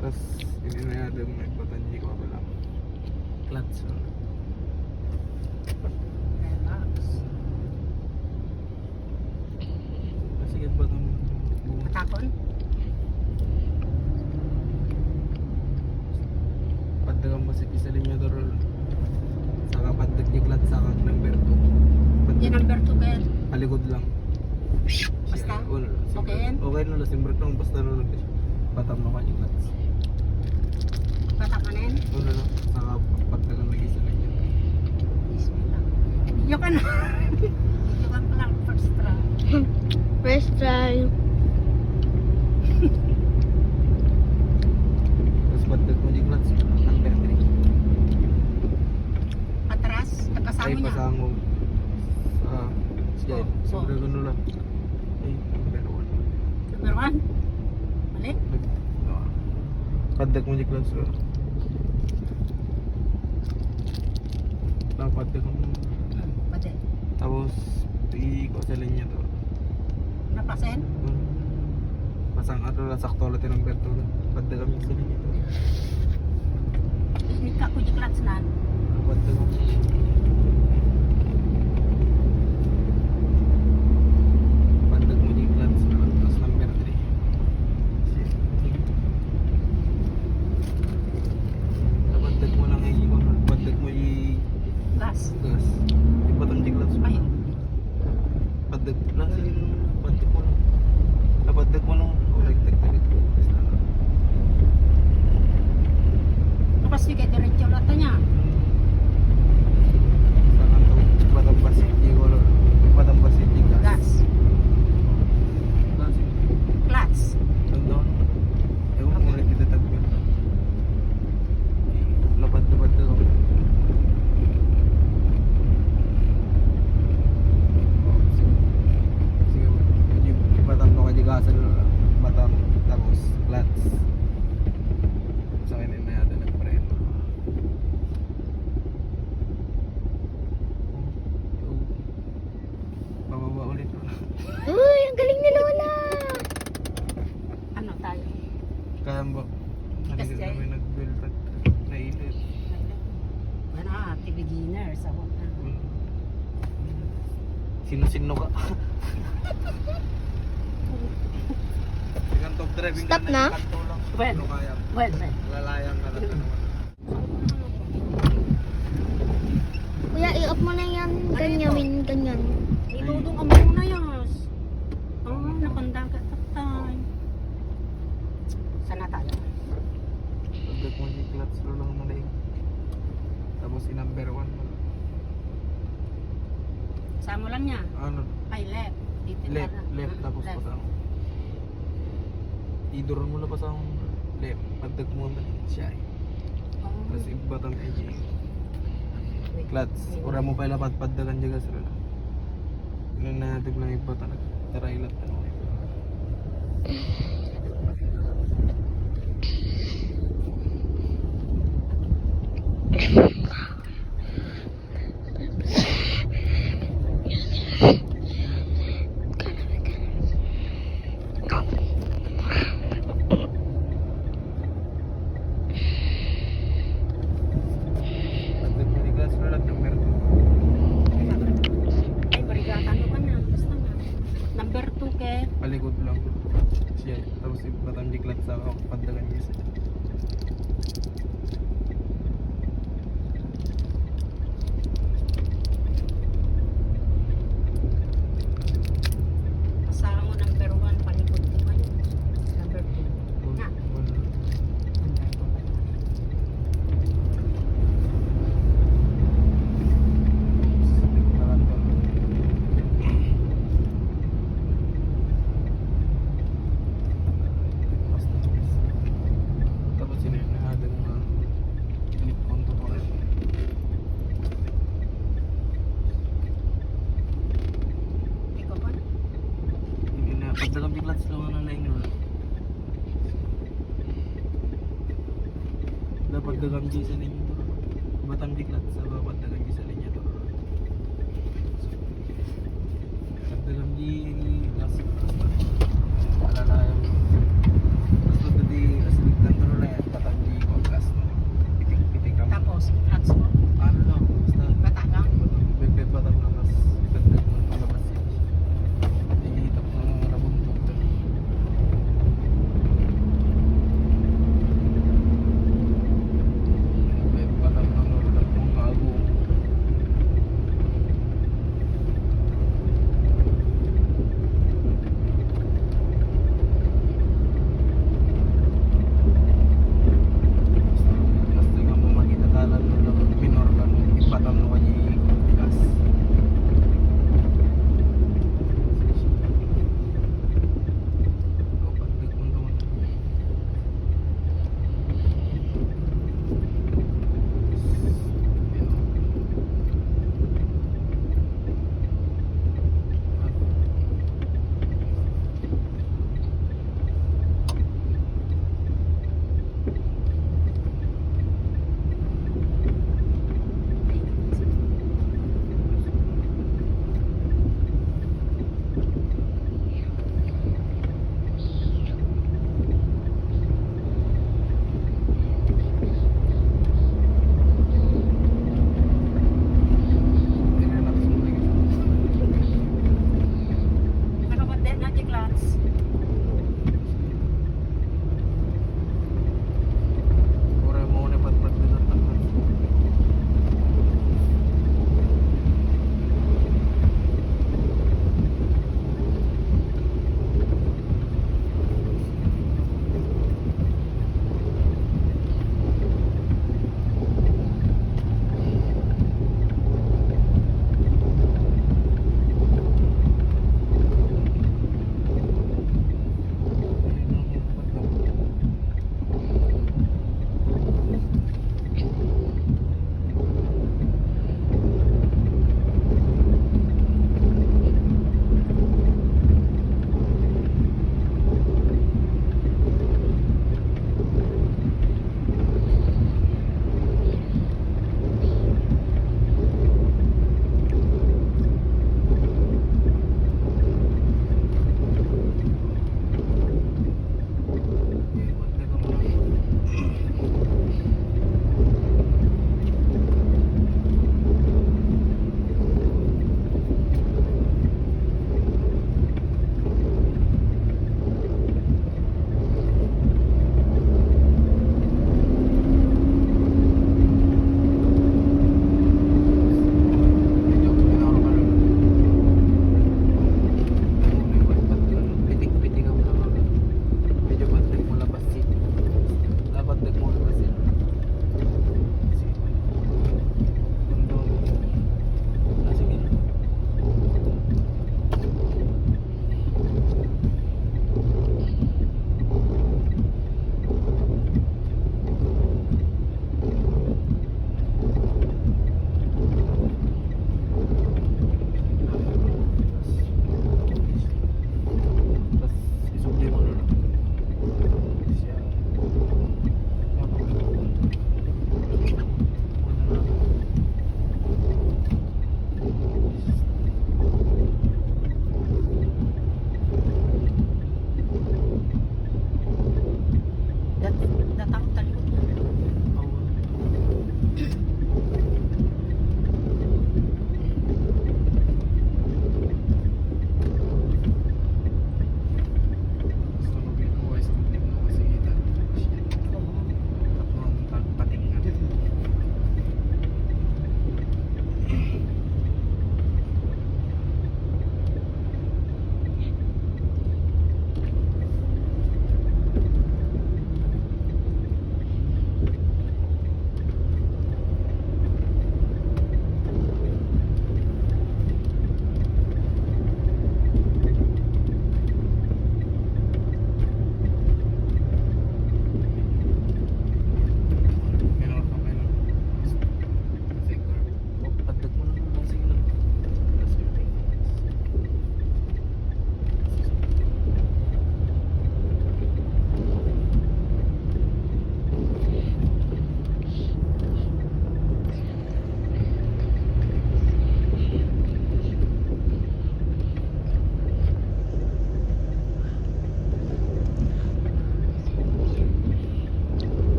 Tapos hindi na yata may batan di ko wala. Clutch. Relax. Sige ba itong Matakon? padagang masik isa linya dorol. Saka padag di clutch saka number 2. Yan number 2 kaya. Palikod lang. Basta? Wala. Okay yan? Okay na lang. Simbrek lang. Basta na lang. Patam na ka yung clutch. Batak ka na yan? Wala lang. Saka pagdagang lagi sa linya. Bismillah. Video ka na. Video ka pa lang. First try. First try. Tapos padag mo yung clutch. Number 3. Patras. Nagkasama Ay, niya. pasango. Siya. Oh, Simbrek ano lang. Ay, number 1. Number 1. Mali. Padag mo yung clutch. Padag mo. Pwede. Tapos, ko sa linya to. Napasen? Pasang ato lang sakto ulit yung number 2. Padag kami sa linya to. Hindi ka kuji clutch na. Padag mo. Padag mo yung clutch. Tapos number 3. Padag mo lang yung padag mo yung Gas. gas. Iba tang di clutch. Ayun. Padag lang. Sige lang. Padag mo lang. Napadag mo lang. Ulag-tag-tag. Tapos sige, diretso lata niya. Sa kanto, Batang Basiti ko lang. Batang Basiti gas. Gas. Gas. Clutch. Tandaan. Ewan ko ulit kita tagpil. Lapad-lapad na ako. Sige, Batam no kaya gasan Batam tapos clutch. Sa akin na yata nagpreno. Bababa ulit. Uy, ang galing ni Lola. Ano tayo? Kaya ba? Halika Kasi- namin nag-build at nailit. Ano ate beginner sa hota. Sino-sino ka? Sigang top driving Stop na? Kanto lang. Well. Ano kaya? Well. Lalayang ka lang. Kuya, i-off mo na yan. Ganyan, ganyan. Iludong ka muna yas. Oh, napandagat at time. Sana tayo. Pagkat mo yung clutch lo lang mali. Tapos i-number 1 mo. Sama lang niya. Ano? Ay, left. Dito Left, na. left tapos Left. pasang. Iduron mo na pasang left. Pagdag mo mali siya. Oh. Tapos ibatang engine. Wait. Clutch. Ura mo pa ilapat pagdagan jaga sila. Ano na natin lang iba talaga. Tara ilat na naman. Pagdag mo ni clutch lang number 2. Ay, barigatan mo ka na. Basta na. Number 2 ke. Palikod lang siya. Tapos ibatang di clutch sa pagdagan niya siya. Kasama mo number 1. Palikod ko man. Number 2. Nga. Number 2 pa yun. Tapos yun yung nahagan mga clip konto ko rin. Ikaw pa? Hindi na, pagdagang biglat sila mga nalaing nyo. Dapat dagang di sa linya to. Batang biglat sa bawat dagang di sa linya to. Pagdagang di gas. Alalayan. Tapos pagdagang di asibigtan ko nila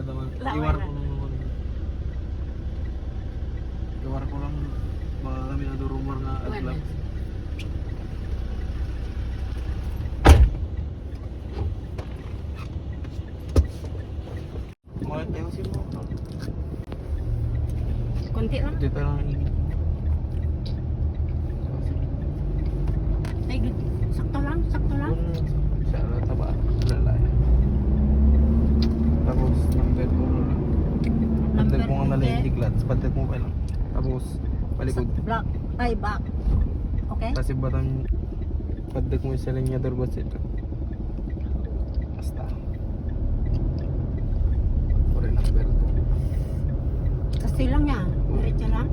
daman. Laway Iwar na. ko lang naman. Iwar ko lang. Baka kami na rumor na adlap. Mga tayo si mo. Konti lang. Dito lang. Ay, sakto lang, sakto lang. Sa taba. Lalay. Tapos number ko. Pantag mo nga nalang yung diglats. Pantag mo pa lang. Tapos palikod. Black, ay back. Okay? Kasi batang pantag mo yung salinyador ba ito. Basta. Pure number ko. Kasi lang niya. Diretso lang.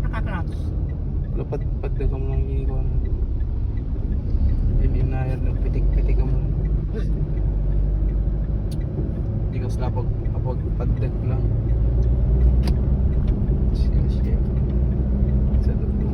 Naka-clutch. Lapad ka mo lang iiwan. Ininayad lang, pitik-pitik ka mo. Hindi ka sila kapag paddag lang. Siya. Sa dulo.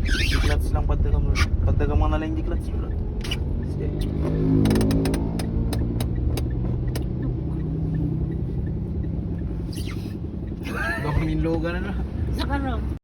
Di-clutch lang padagam mo. Padagam mo na lang di-clutch mo. Gawin loga na na. Sa karon.